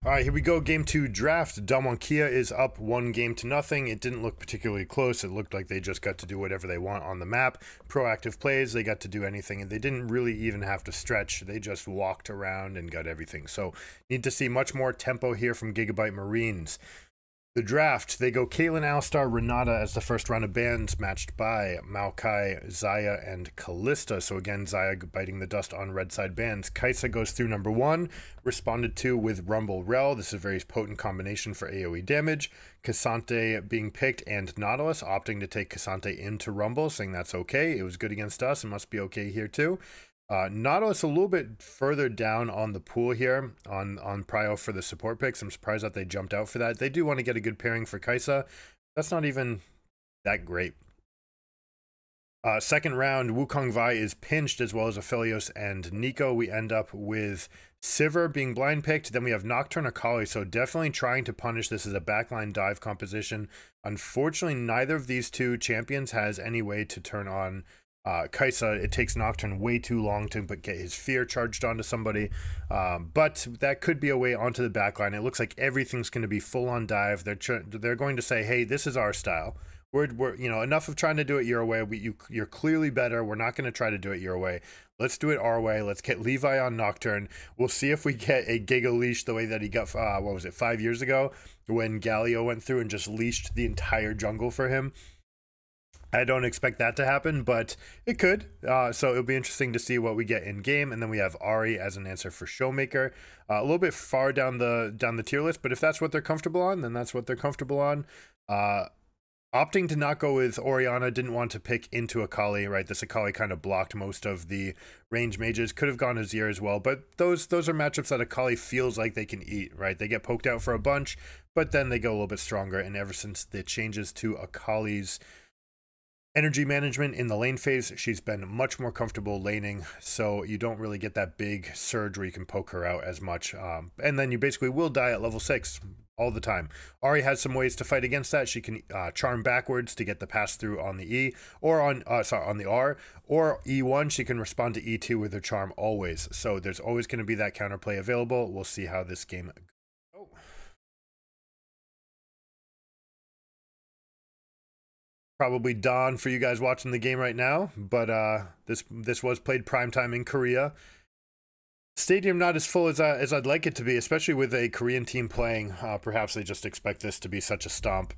All right, here we go. Game 2 draft. Dalmonkia is up 1-0. It didn't look particularly close. It looked like they just got to do whatever they want on the map. Proactive plays, they got to do anything, and they didn't really even have to stretch. They just walked around and got everything. So, need to see much more tempo here from Gigabyte Marines. The draft, they go Caitlyn, Alistar, Renata as the first round of bans, matched by Maokai, Zaya, and Callista. So again, Zaya biting the dust on red side bans. Kaisa goes through number 1, responded to with Rumble Rel. This is a very potent combination for AoE damage. Cassante being picked, and Nautilus opting to take Cassante into Rumble, saying that's okay. It was good against us. It must be okay here too. Nautilus a little bit further down on the pool here on Prio for the support picks. I'm surprised that they jumped out for that. They do want to get a good pairing for Kaisa. That's not even that great. Second round, Wukong Vi is pinched, as well as Aphelios and Nico. We end up with Sivir being blind picked. Then we have Nocturne Akali, so definitely trying to punish this as a backline dive composition. Unfortunately, neither of these two champions has any way to turn on Kaisa. It takes Nocturne way too long to get his fear charged onto somebody, but that could be a way onto the backline. It looks like everything's going to be full on dive. They're going to say, hey, this is our style. We're you know, enough of trying to do it your way. You're clearly better. We're not going to try to do it your way. Let's do it our way. Let's get Levi on Nocturne. We'll see if we get a Giga Leash the way that he got, what was it, 5 years ago, when Galio went through and just leashed the entire jungle for him. I don't expect that to happen, but it could. So it'll be interesting to see what we get in game. And then we have Ahri as an answer for Showmaker. A little bit far down the tier list, but if that's what they're comfortable on, then that's what they're comfortable on. Opting to not go with Orianna, didn't want to pick into Akali, right? This Akali kind of blocked most of the range mages. Could have gone Azir as well, but those are matchups that Akali feels like they can eat, right? They get poked out for a bunch, but then they go a little bit stronger. And ever since the changes to Akali's energy management in the lane phase, she's been much more comfortable laning, so you don't really get that big surge where you can poke her out as much. And then you basically will die at level 6 all the time. Ahri has some ways to fight against that. She can charm backwards to get the pass through on the E, or on the R, or E1. She can respond to E2 with her charm always. So there's always going to be that counterplay available. We'll see how this game goes. Probably dawn for you guys watching the game right now, but this was played primetime in Korea. Stadium not as full as I'd like it to be, especially with a Korean team playing. Perhaps they just expect this to be such a stomp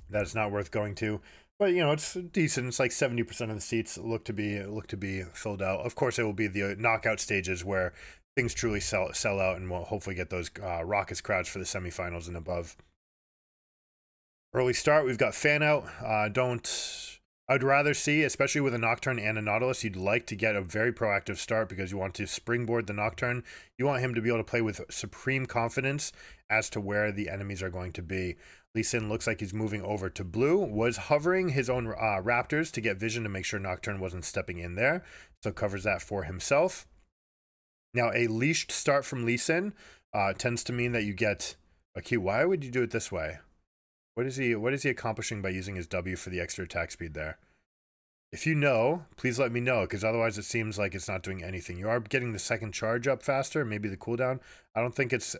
that it's not worth going to. But you know, it's decent. It's like 70% of the seats look to be filled out. Of course, it will be the knockout stages where things truly sell out, and we'll hopefully get those raucous crowds for the semifinals and above. Early start, we've got fan out. I'd rather see, especially with a Nocturne and a Nautilus, you'd like to get a very proactive start because you want to springboard the Nocturne. You want him to be able to play with supreme confidence as to where the enemies are going to be. Lee Sin looks like he's moving over to blue, was hovering his own Raptors to get vision to make sure Nocturne wasn't stepping in there, so covers that for himself. Now, a leashed start from Lee Sin tends to mean that you get a Q. Why would you do it this way? What is he accomplishing by using his W for the extra attack speed there? If you know, please let me know, because otherwise it seems like it's not doing anything. You are getting the second charge up faster, maybe the cooldown. I don't think it's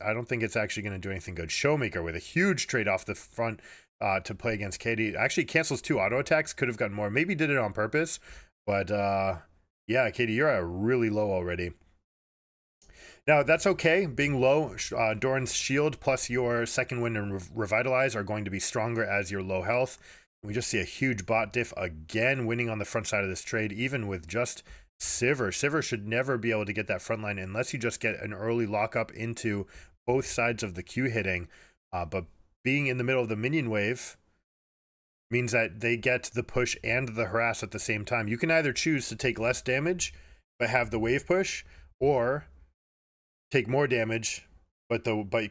actually going to do anything good. Showmaker with a huge trade off the front to play against Katie. Actually cancels 2 auto attacks. Could have gotten more. Maybe did it on purpose, but yeah, Katie, you're really low already. Now, that's okay. Being low, Doran's shield plus your second wind and revitalize are going to be stronger as your low health. We just see a huge bot diff again, winning on the front side of this trade, even with just Sivir. Sivir should never be able to get that front line unless you just get an early lockup into both sides of the Q hitting. But being in the middle of the minion wave means that they get the push and the harass at the same time. You can either choose to take less damage but have the wave push, or take more damage, but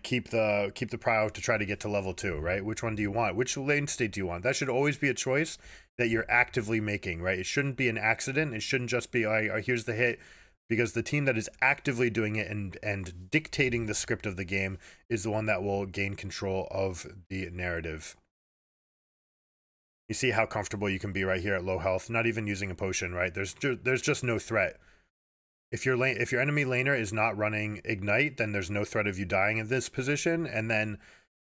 keep the prio to try to get to level 2, right? Which one do you want? Which lane state do you want? That should always be a choice that you're actively making, right? It shouldn't be an accident. It shouldn't just be, here's the hit, because the team that is actively doing it and dictating the script of the game is the one that will gain control of the narrative. You see how comfortable you can be right here at low health, not even using a potion, right? There's just no threat. if your enemy laner is not running Ignite, then there's no threat of you dying in this position. And then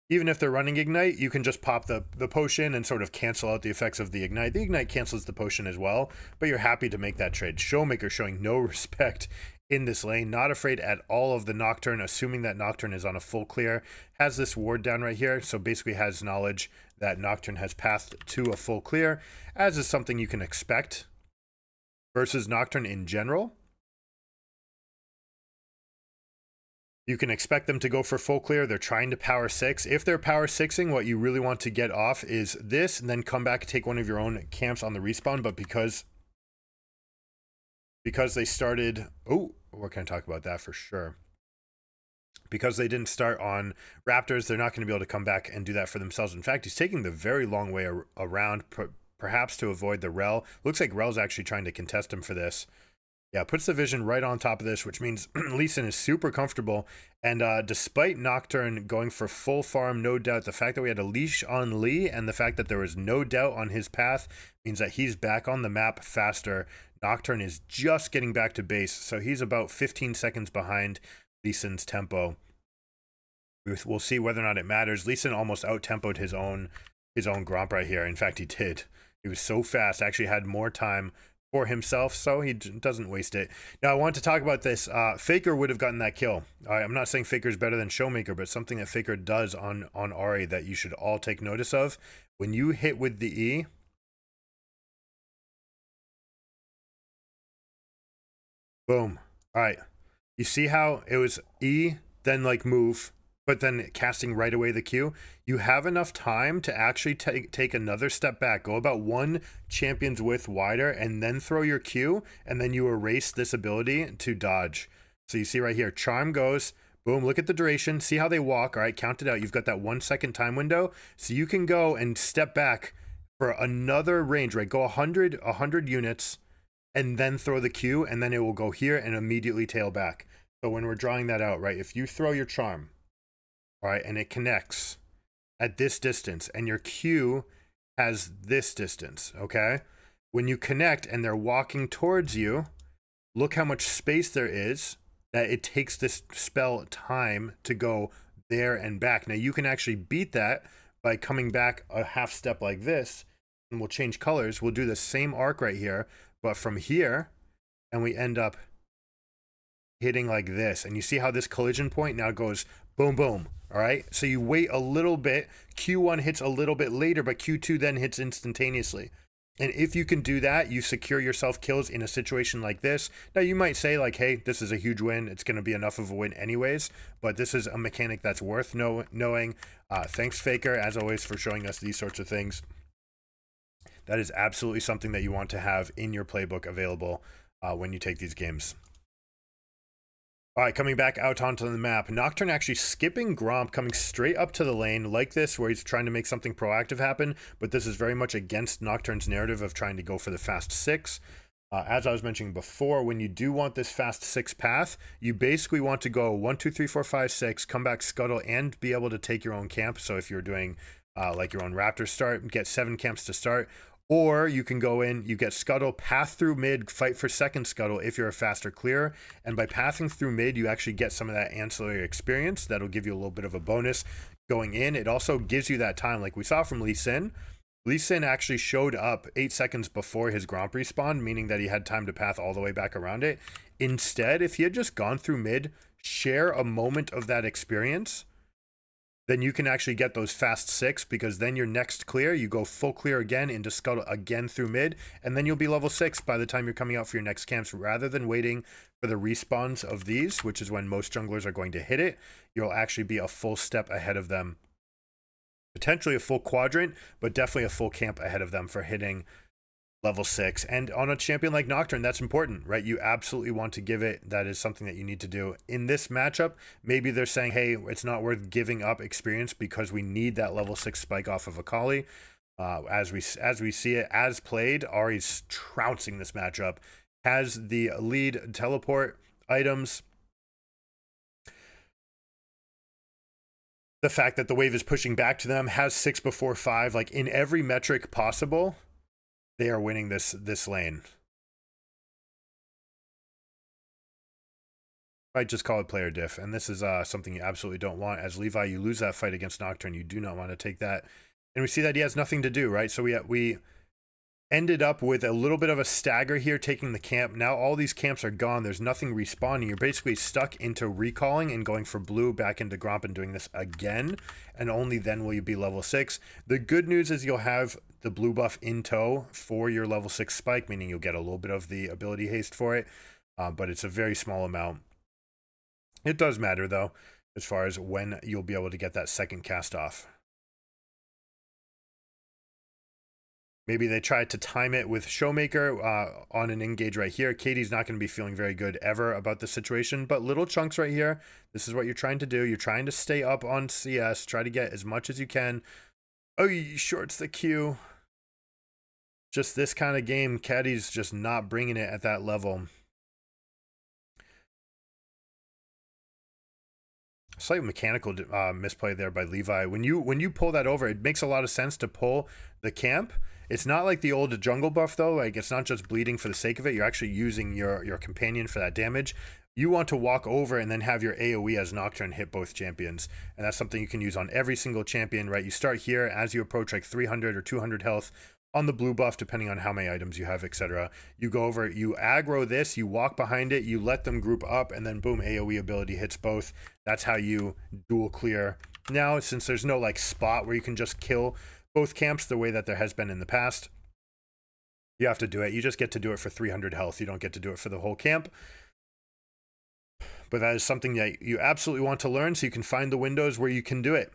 even if they're running Ignite, you can just pop the potion and sort of cancel out the effects of the Ignite. The Ignite cancels the potion as well, but you're happy to make that trade. Showmaker showing no respect in this lane, not afraid at all of the Nocturne, assuming that Nocturne is on a full clear, has this ward down right here, so basically has knowledge that Nocturne has passed to a full clear, as is something you can expect versus Nocturne in general. You can expect them to go for full clear. They're trying to power 6. If they're power 6ing, what you really want to get off is this, and then come back and take one of your own camps on the respawn. But because they started, oh, we're going to talk about that for sure. Because they didn't start on Raptors, they're not going to be able to come back and do that for themselves. In fact, he's taking the very long way around, perhaps to avoid the Rel. Looks like Rel's actually trying to contest him for this. Yeah, puts the vision right on top of this, which means Lee Sin is super comfortable. And despite Nocturne going for full farm, no doubt, the fact that we had a leash on Lee and the fact that there was no doubt on his path means that he's back on the map faster. Nocturne is just getting back to base, so he's about 15 seconds behind Lee Sin's tempo. We'll see whether or not it matters. Lee Sin almost out-tempoed his own Gromp right here. In fact, he did. He was so fast, actually had more time for himself, so he doesn't waste it. Now I want to talk about this. Faker would have gotten that kill. I'm not saying Faker is better than Showmaker, but something that Faker does on Ahri that you should all take notice of. When you hit with the E, boom. All right, you see how it was E, then like move, but then casting right away the Q. You have enough time to actually take another step back, go about 1 champion's width wider, and then throw your Q, and then you erase this ability to dodge. So you see right here, Charm goes, boom, look at the duration, see how they walk, all right, count it out. You've got that 1 second time window, so you can go and step back for another range, right? Go 100 units, and then throw the Q, and then it will go here and immediately tail back. So when we're drawing that out, right, if you throw your Charm, all right, and it connects at this distance, and your Q has this distance, okay? When you connect and they're walking towards you, look how much space there is that it takes this spell time to go there and back. Now, you can actually beat that by coming back a half step like this, and we'll change colors. We'll do the same arc right here, but from here, and we end up hitting like this. And you see how this collision point now goes boom, boom. All right, so you wait a little bit. Q1 hits a little bit later, but Q2 then hits instantaneously. And if you can do that, you secure yourself kills in a situation like this. Now, you might say like, hey, this is a huge win. It's going to be enough of a win anyways, but this is a mechanic that's worth knowing. Thanks, Faker, as always, for showing us these sorts of things. That is absolutely something that you want to have in your playbook available when you take these games. All right, coming back out onto the map. Nocturne actually skipping Gromp, coming straight up to the lane like this, where he's trying to make something proactive happen, but this is very much against Nocturne's narrative of trying to go for the fast 6. As I was mentioning before, when you do want this fast 6 path, you basically want to go 1, 2, 3, 4, 5, 6, come back, scuttle, and be able to take your own camp. So if you're doing like your own Raptor start, get 7 camps to start. Or you can go in, you get scuttle, path through mid, fight for second scuttle if you're a faster clear. And by pathing through mid, you actually get some of that ancillary experience. That'll give you a little bit of a bonus going in. It also gives you that time, like we saw from Lee Sin. Lee Sin actually showed up 8 seconds before his Gromp respawn, meaning that he had time to path all the way back around it. Instead, if he had just gone through mid, share a moment of that experience, then you can actually get those fast 6, because then your next clear, you go full clear again into scuttle again through mid, and then you'll be level 6 by the time you're coming out for your next camps. Rather than waiting for the respawns of these, which is when most junglers are going to hit it, you'll actually be a full step ahead of them. Potentially a full quadrant, but definitely a full camp ahead of them for hitting level 6. And on a champion like Nocturne, that's important, right? You absolutely want to give it. That is something that you need to do in this matchup. Maybe they're saying, hey, it's not worth giving up experience because we need that level 6 spike off of Akali. As we see it as played, Ahri's trouncing this matchup, has the lead teleport items. The fact that the wave is pushing back to them, has 6 before 5, like in every metric possible, they are winning this lane. Might just call it player diff, and this is something you absolutely don't want. As Levi, you lose that fight against Nocturne. You do not want to take that. And we see that he has nothing to do, right? So we ended up with a little bit of a stagger here, taking the camp. Now all these camps are gone. There's nothing respawning. You're basically stuck into recalling and going for blue back into Gromp and doing this again. And only then will you be level 6. The good news is you'll have the blue buff in tow for your level 6 spike, meaning you'll get a little bit of the ability haste for it. But it's a very small amount. It does matter, though, as far as when you'll be able to get that second cast off. Maybe they tried to time it with Showmaker on an engage right here. Katie's not going to be feeling very good ever about the situation, but little chunks right here. This is what you're trying to do. You're trying to stay up on CS, try to get as much as you can. Oh, you shorts the queue. Just this kind of game, Caddy's just not bringing it at that level. Slight mechanical misplay there by Levi. When you pull that over, it makes a lot of sense to pull the camp. It's not like the old jungle buff though. Like, it's not just bleeding for the sake of it. You're actually using your companion for that damage. You want to walk over and then have your AoE as Nocturne hit both champions. And that's something you can use on every single champion, right? You start here as you approach like 300 or 200 health on the blue buff, depending on how many items you have, etc. You go over, you aggro this, you walk behind it, you let them group up, and then boom, AoE ability hits both. That's how you dual clear. Now, since there's no like spot where you can just kill both camps the way that there has been in the past, you have to do it. You just get to do it for 300 health. You don't get to do it for the whole camp. But that is something that you absolutely want to learn, so you can find the windows where you can do it.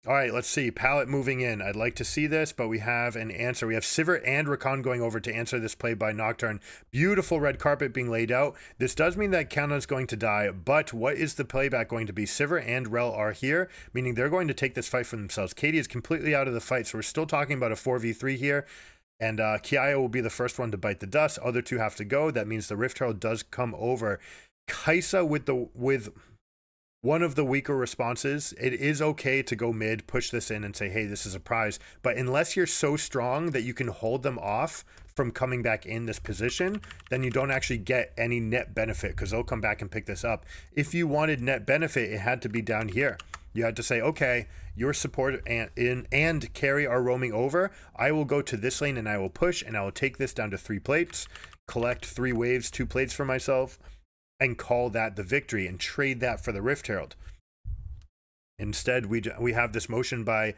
All right, let's see. Pallet moving in. I'd like to see this, but we have an answer. We have Sivert and Rakan going over to answer this play by Nocturne. Beautiful red carpet being laid out. This does mean that Kanna's going to die, but what is the playback going to be? Sivert and Rel are here, meaning they're going to take this fight for themselves. Katie is completely out of the fight, so we're still talking about a 4v3 here. And Kiaya will be the first one to bite the dust. Other two have to go. That means the Rift Herald does come over. Kaisa with one of the weaker responses. It is okay to go mid, push this in and say, hey, this is a prize. But unless you're so strong that you can hold them off from coming back in this position, then you don't actually get any net benefit, because they'll come back and pick this up. If you wanted net benefit, it had to be down here. You had to say, okay, your support and carry are roaming over. I will go to this lane and I will push, and I will take this down to 3 plates, collect 3 waves, 2 plates for myself, and call that the victory and trade that for the Rift Herald. Instead, we have this motion by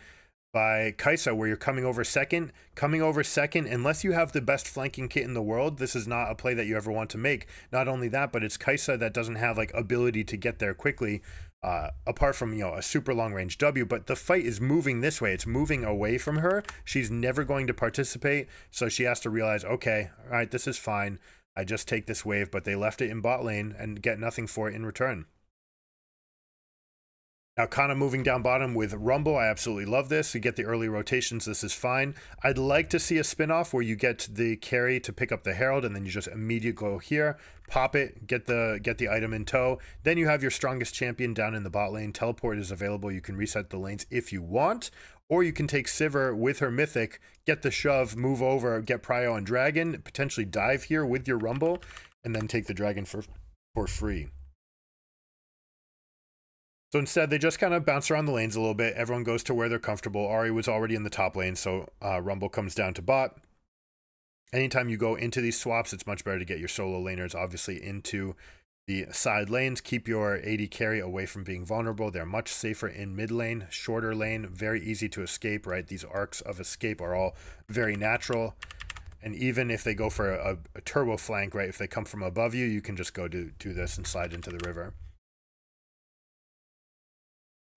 Kaisa where you're coming over second, unless you have the best flanking kit in the world. This is not a play that you ever want to make. Not only that, but it's Kaisa that doesn't have like ability to get there quickly, apart from, you know, a super long range W. But the fight is moving this way. It's moving away from her. She's never going to participate, so she has to realize, okay, all right, this is fine. I just take this wave, but they left it in bot lane and get nothing for it in return. Now, Kana moving down bottom with Rumble. I absolutely love this. You get the early rotations. This is fine. I'd like to see a spin-off where you get the carry to pick up the Herald, and then you just immediately go here, pop it, get the item in tow. Then you have your strongest champion down in the bot lane. Teleport is available. You can reset the lanes if you want. Or you can take Sivir with her Mythic, get the shove, move over, get Prio and Dragon, potentially dive here with your Rumble, and then take the Dragon for free. So instead, they just kind of bounce around the lanes a little bit. Everyone goes to where they're comfortable. Ahri was already in the top lane, so Rumble comes down to bot. Anytime you go into these swaps, it's much better to get your solo laners, obviously, into the side lanes. Keep your AD carry away from being vulnerable. They're much safer in mid lane, shorter lane, very easy to escape, right? These arcs of escape are all very natural. And even if they go for a turbo flank, right, if they come from above you, you can just go do this and slide into the river.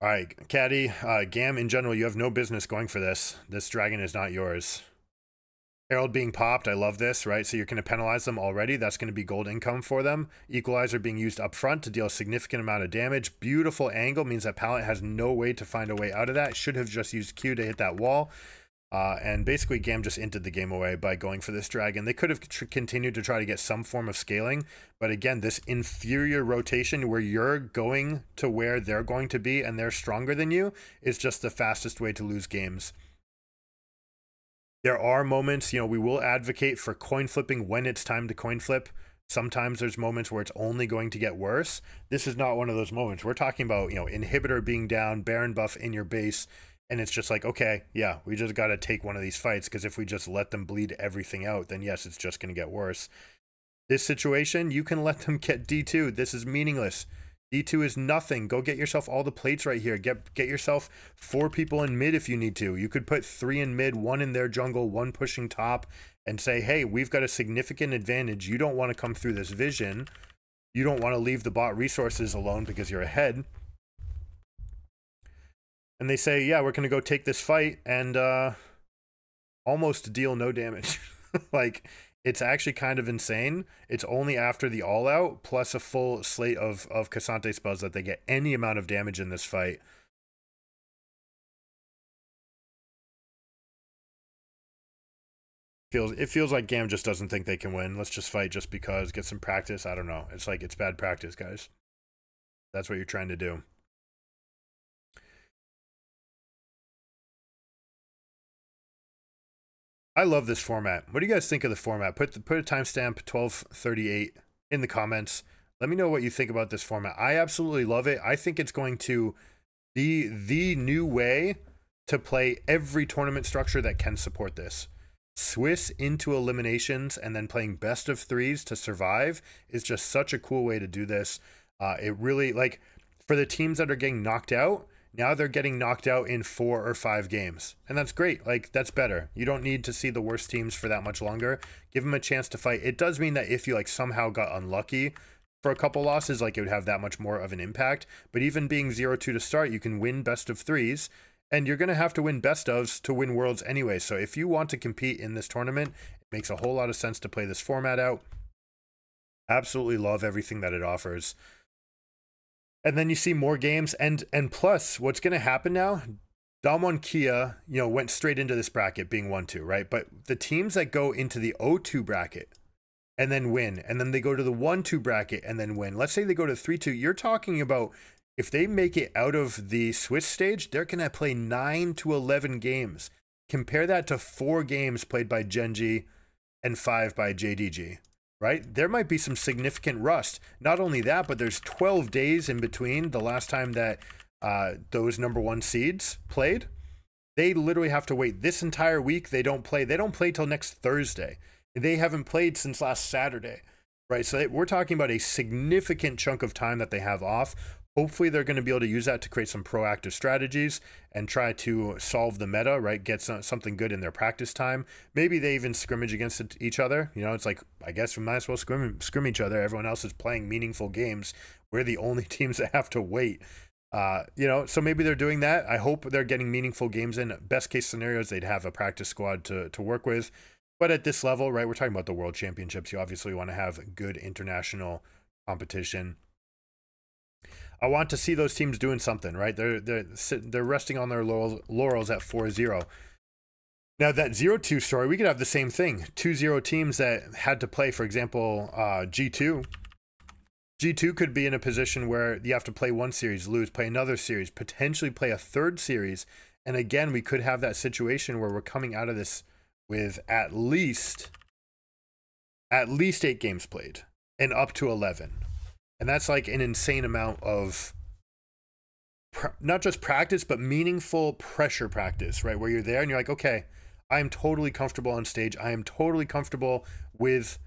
All right, Caddy, GAM in general, you have no business going for this. This dragon is not yours. Herald being popped, I love this, right? So you're going to penalize them already. That's going to be gold income for them. Equalizer being used up front to deal a significant amount of damage. Beautiful angle means that Pallet has no way to find a way out of that. Should have just used Q to hit that wall. And basically GAM just entered the game away by going for this dragon. They could have continued to try to get some form of scaling, but again, this inferior rotation where you're going to where they're going to be and they're stronger than you is just the fastest way to lose games. There are moments, you know, we will advocate for coin flipping when it's time to coin flip. Sometimes there's moments where it's only going to get worse. This is not one of those moments. We're talking about, you know, inhibitor being down, Baron buff in your base, and it's just like, okay, yeah, we just got to take one of these fights, because if we just let them bleed everything out, then yes, it's just going to get worse. This situation, you can let them get D2. This is meaningless. D2 is nothing. Go get yourself all the plates right here. Get yourself 4 people in mid if you need to. You could put 3 in mid, 1 in their jungle, 1 pushing top, and say, hey, we've got a significant advantage. You don't want to come through this vision. You don't want to leave the bot resources alone because you're ahead. And they say, yeah, we're going to go take this fight and almost deal no damage. Like, it's actually kind of insane. It's only after the all-out plus a full slate of Cassante spells that they get any amount of damage in this fight. It feels like GAM just doesn't think they can win. Let's just fight just because, get some practice. I don't know. It's like, it's bad practice, guys. That's what you're trying to do. I love this format. What do you guys think of the format? Put a timestamp 1238 in the comments. Let me know what you think about this format. I absolutely love it. I think it's going to be the new way to play every tournament structure that can support this. Swiss into eliminations and then playing best of 3s to survive is just such a cool way to do this. It really, like, for the teams that are getting knocked out, now they're getting knocked out in 4 or 5 games. And that's great. Like, that's better. You don't need to see the worst teams for that much longer. Give them a chance to fight. It does mean that if you, like, somehow got unlucky for a couple losses, like, it would have that much more of an impact. But even being 0-2 to start, you can win best of 3s. And you're going to have to win best ofs to win Worlds anyway. So if you want to compete in this tournament, it makes a whole lot of sense to play this format out. Absolutely love everything that it offers. And then you see more games, and plus, what's going to happen now, Damwon Kia, you know, went straight into this bracket being 1-2, right? But the teams that go into the 0-2 bracket and then win, and then they go to the 1-2 bracket and then win. Let's say they go to 3-2. You're talking about, if they make it out of the Swiss stage, they're going to play 9 to 11 games. Compare that to 4 games played by Genji and 5 by JDG. Right? There might be some significant rust. Not only that, but there's 12 days in between the last time that those #1 seeds played. They literally have to wait this entire week. They don't play till next Thursday. They haven't played since last Saturday, right? So we're talking about a significant chunk of time that they have off. Hopefully they're going to be able to use that to create some proactive strategies and try to solve the meta, right? Get something good in their practice time. Maybe they even scrimmage against each other. You know, it's like, I guess we might as well scrim each other. Everyone else is playing meaningful games. We're the only teams that have to wait. You know, so maybe they're doing that. I hope they're getting meaningful games in. Best case scenarios, they'd have a practice squad to work with. But at this level, right, we're talking about the World Championships. You obviously want to have good international competition. I want to see those teams doing something, right? They're resting on their laurels at 4-0. Now that 0-2 story, we could have the same thing. 2-0 teams that had to play, for example, G2. G2 could be in a position where you have to play 1 series, lose, play another series, potentially play a 3rd series. And again, we could have that situation where we're coming out of this with at least 8 games played and up to 11. And that's like an insane amount of not just practice, but meaningful pressure practice, right? Where you're there and you're like, okay, I am totally comfortable on stage. I am totally comfortable with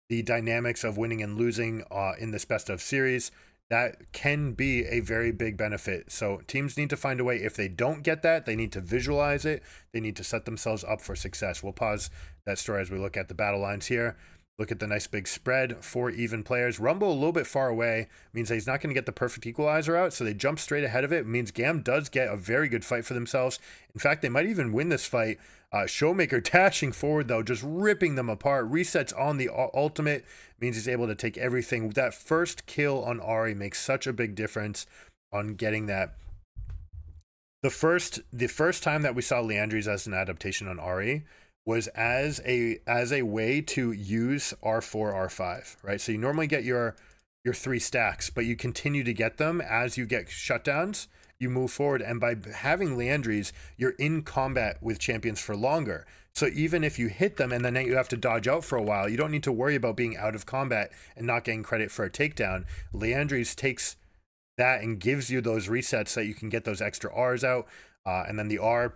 the dynamics of winning and losing in this best of series. That can be a very big benefit. So teams need to find a way. If they don't get that, they need to visualize it. They need to set themselves up for success. We'll pause that story as we look at the battle lines here. Look at the nice big spread, 4 even players. Rumble a little bit far away means that he's not going to get the perfect equalizer out, so they jump straight ahead of it. It means GAM does get a very good fight for themselves. In fact, they might even win this fight. Showmaker dashing forward, though, just ripping them apart. Resets on the ultimate means he's able to take everything. That first kill on Ahri makes such a big difference on getting that. The first time that we saw Leandries as an adaptation on Ahri was as a way to use R4, R5, right? So you normally get your 3 stacks, but you continue to get them as you get shutdowns, you move forward. And by having Liandry's, you're in combat with champions for longer. So even if you hit them and then you have to dodge out for a while, you don't need to worry about being out of combat and not getting credit for a takedown. Liandry's takes that and gives you those resets so that you can get those extra R's out. And then the R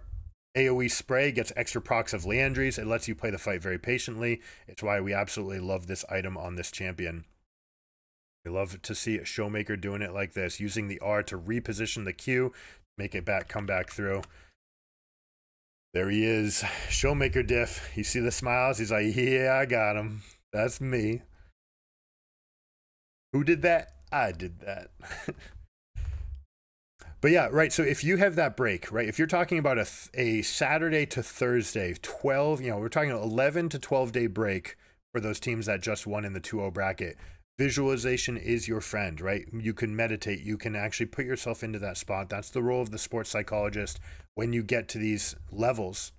AoE spray gets extra procs of Liandry's. It lets you play the fight very patiently. It's why we absolutely love this item on this champion. We love to see a Showmaker doing it like this, using the R to reposition the Q, make it come back through. There he is, Showmaker diff. You see the smiles? He's like, yeah, I got him. That's me. Who did that? I did that. But yeah, right. So if you have that break, right, if you're talking about a Saturday to Thursday, 12, we're talking 11 to 12 day break for those teams that just won in the 2-0 bracket. Visualization is your friend, right? You can meditate. You can actually put yourself into that spot. That's the role of the sports psychologist. When you get to these levels,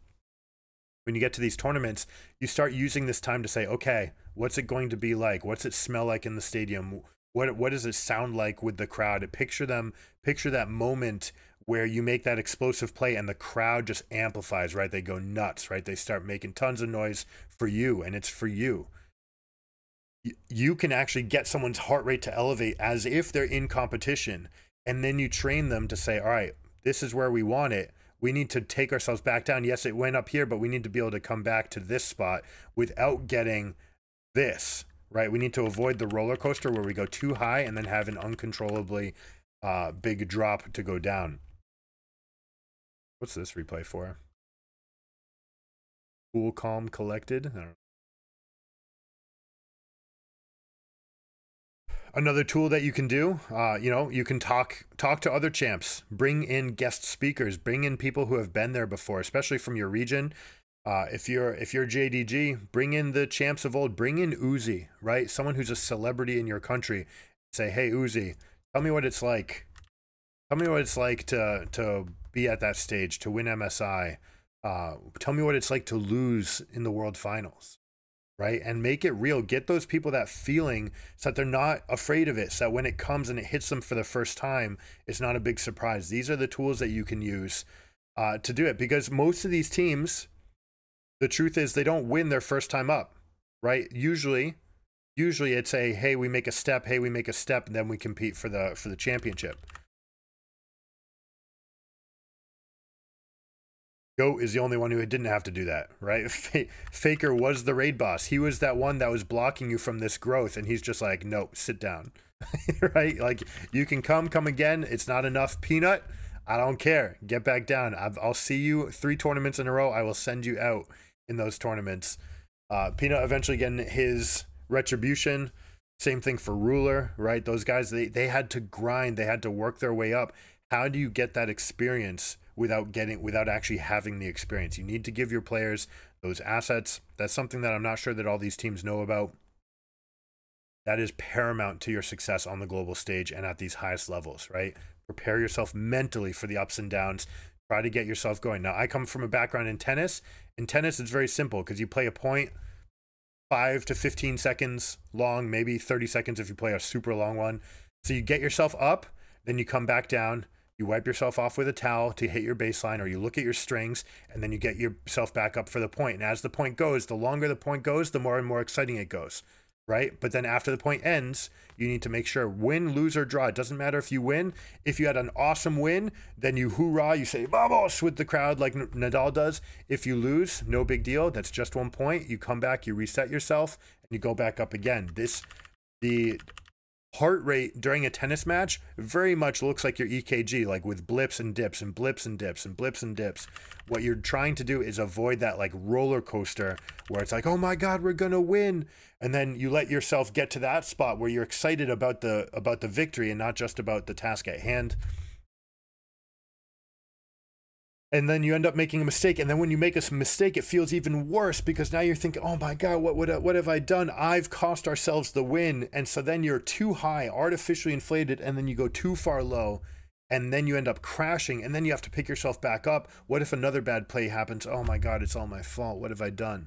when you get to these tournaments, you start using this time to say, okay, what's it going to be like? What's it smell like in the stadium? What does it sound like with the crowd? Picture that moment where you make that explosive play and the crowd just amplifies, right? They go nuts, right? They start making tons of noise for you, and it's for you. You can actually get someone's heart rate to elevate as if they're in competition, and then you train them to say, all right, this is where we want it. We need to take ourselves back down. Yes, it went up here, but we need to be able to come back to this spot without getting this, right? We need to avoid the roller coaster where we go too high and then have an uncontrollably big drop to go down. What's this replay for? Cool, calm, collected. I don't know. Another tool that you can do, you can talk to other champs, bring in guest speakers, bring in people who have been there before, especially from your region. If you're JDG, bring in the champs of old, bring in Uzi, right? Someone who's a celebrity in your country. Say, hey, Uzi, tell me what it's like. Tell me what it's like to be at that stage, to win MSI. Tell me what it's like to lose in the World Finals. Right? And make it real. Get those people that feeling so that they're not afraid of it. So that when it comes and it hits them for the first time, it's not a big surprise. These are the tools that you can use to do it. Because most of these teams, the truth is they don't win their first time up, right? Usually it's a, hey, we make a step, and then we compete for the championship. Goat is the only one who didn't have to do that, right? Faker was the raid boss. He was that one that was blocking you from this growth, and he's just like, nope, sit down, right? Like, you can come again. It's not enough, Peanut. I don't care. Get back down. I'll see you 3 tournaments in a row. I will send you out in those tournaments. Peanut eventually getting his retribution. Same thing for Ruler, right? Those guys, they had to grind. They had to work their way up. How do you get that experience without actually having the experience? You need to give your players those assets. That's something that I'm not sure that all these teams know about. That is paramount to your success on the global stage and at these highest levels, right? Prepare yourself mentally for the ups and downs. Try to get yourself going. Now, I come from a background in tennis. In tennis, it's very simple because you play a point 5 to 15 seconds long, maybe 30 seconds if you play a super long one. So you get yourself up, then you come back down. You wipe yourself off with a towel to hit your baseline, or you look at your strings, and then you get yourself back up for the point. And as the point goes, the longer the point goes, the more and more exciting it goes, right? But then after the point ends, you need to make sure, win, lose, or draw. It doesn't matter if you win. If you had an awesome win, then you hoorah, you say vamos with the crowd like Nadal does. If you lose, no big deal. That's just 1 point. You come back, you reset yourself, and you go back up again. The heart rate during a tennis match very much looks like your EKG, like with blips and dips and blips and dips and blips and dips. What you're trying to do is avoid that like roller coaster where it's like, oh my God, we're gonna win, and then you let yourself get to that spot where you're excited about the victory and not just about the task at hand. And then you end up making a mistake. And then when you make a mistake, it feels even worse because now you're thinking, oh my God, what have I done? I've cost ourselves the win. And so then you're too high, artificially inflated, and then you go too far low, and then you end up crashing, and then you have to pick yourself back up. What if another bad play happens? Oh my God, it's all my fault. What have I done?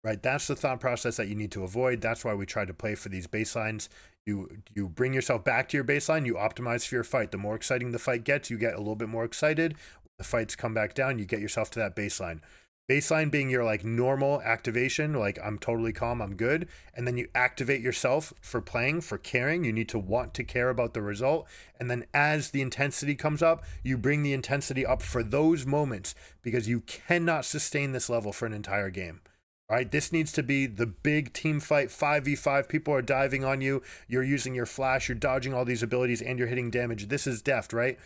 right? That's the thought process that you need to avoid. That's why we try to play for these baselines. You bring yourself back to your baseline, you optimize for your fight. The more exciting the fight gets, you get a little bit more excited. When the fights come back down, you get yourself to that baseline. Baseline being your like normal activation, like I'm totally calm, I'm good. And then you activate yourself for playing, for caring. You need to want to care about the result. And then as the intensity comes up, you bring the intensity up for those moments, because you cannot sustain this level for an entire game. All right, this needs to be the big team fight, 5v5. People are diving on you. You're using your flash. You're dodging all these abilities and you're hitting damage. This is deft, right?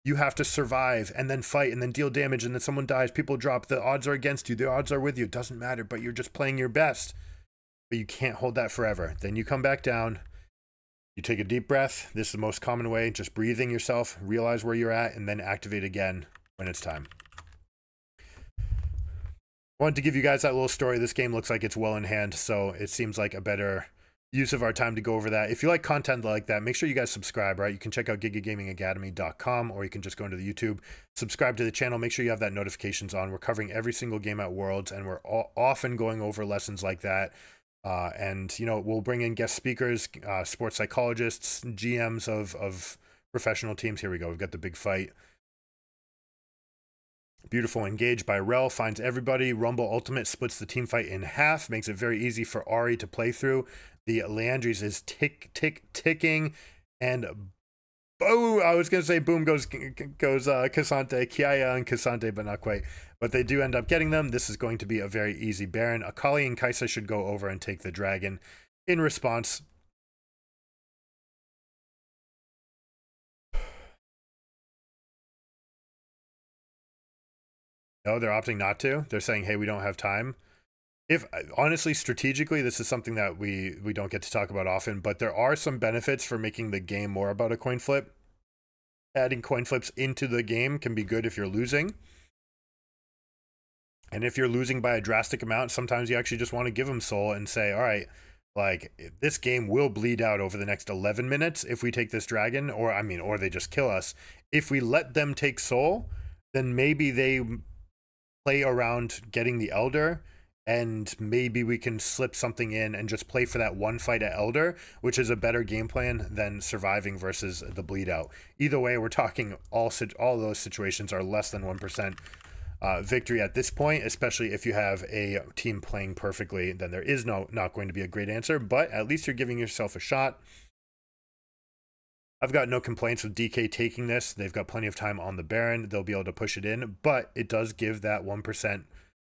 You have to survive and then fight and then deal damage and then someone dies. People drop. The odds are against you. The odds are with you. It doesn't matter, but you're just playing your best. But you can't hold that forever. Then you come back down. You take a deep breath. This is the most common way. Just breathing yourself. Realize where you're at and then activate again when it's time. Wanted to give you guys that little story. This game looks like it's well in hand, so it seems like a better use of our time to go over that. If you like content like that, make sure you guys subscribe, right? You can check out gigagamingacademy.com, or you can just go into the YouTube, subscribe to the channel, make sure you have that notifications on. We're covering every single game at Worlds, and we're often going over lessons like that. And, you know, we'll bring in guest speakers, sports psychologists, GMs of professional teams. Here we go. We've got the big fight. Beautiful engage by Rel, finds everybody. Rumble Ultimate splits the team fight in half, makes it very easy for Ahri to play through. The Leandries is ticking, and boom, I was going to say boom goes Cassante, Kiaya and Cassante, but not quite. But they do end up getting them. This is going to be a very easy Baron. Akali and Kaisa should go over and take the dragon in response. No, they're opting not to. They're saying, hey, we don't have time. If honestly, strategically, this is something that we don't get to talk about often, but there are some benefits for making the game more about a coin flip. Adding coin flips into the game can be good if you're losing. And if you're losing by a drastic amount, sometimes you actually just want to give them soul and say, all right, like this game will bleed out over the next 11 minutes if we take this dragon, or they just kill us. If we let them take soul, then maybe they play around getting the Elder, and maybe we can slip something in and just play for that one fight at Elder, which is a better game plan than surviving versus the bleed out. Either way, we're talking all those situations are less than 1% victory at this point, especially if you have a team playing perfectly. Then there is not going to be a great answer, but at least you're giving yourself a shot. I've got no complaints with DK taking this. They've got plenty of time on the Baron. They'll be able to push it in, but it does give that 1%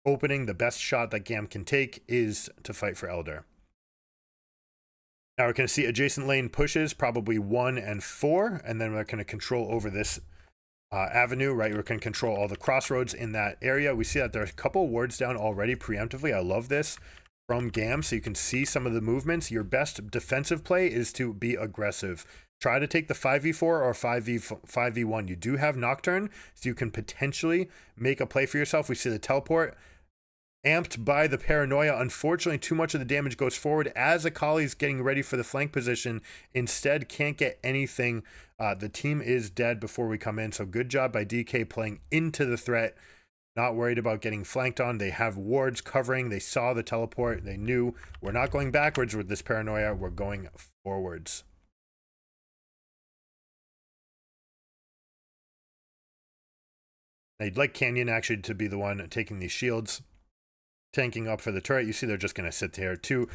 opening. The best shot that GAM can take is to fight for Elder. Now we're going to see adjacent lane pushes, probably 1 and 4, and then we're going to control over this avenue, right? We're going to control all the crossroads in that area. We see that there's a couple wards down already preemptively. I love this from GAM, so you can see some of the movements. Your best defensive play is to be aggressive. Try to take the 5v4 or 5v1. You do have Nocturne, so you can potentially make a play for yourself. We see the teleport amped by the paranoia. Unfortunately, too much of the damage goes forward as Akali's getting ready for the flank position. Instead, can't get anything. The team is dead before we come in, so good job by DK playing into the threat. Not worried about getting flanked on. They have wards covering. They saw the teleport. They knew we're not going backwards with this paranoia. We're going forwards. I'd like Canyon actually to be the one taking these shields, tanking up for the turret. You see they're just going to sit there. Two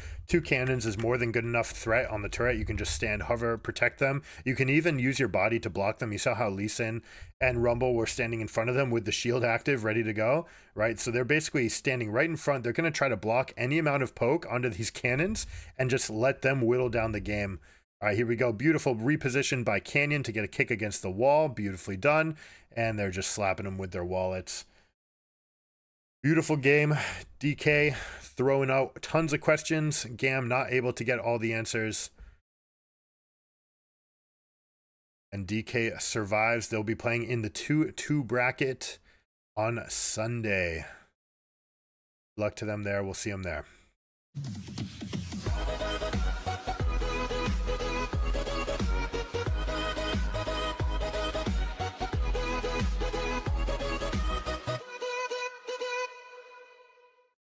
cannons is more than good enough threat on the turret. You can just stand, hover, protect them. You can even use your body to block them. You saw how Lee Sin and Rumble were standing in front of them with the shield active, ready to go, right? So they're basically standing right in front. They're going to try to block any amount of poke onto these cannons and just let them whittle down the game. All right, here we go. Beautiful reposition by Canyon to get a kick against the wall. Beautifully done. And they're just slapping them with their wallets. Beautiful game. DK throwing out tons of questions. GAM not able to get all the answers. And DK survives. They'll be playing in the 2-2 bracket on Sunday. Luck to them there. We'll see them there.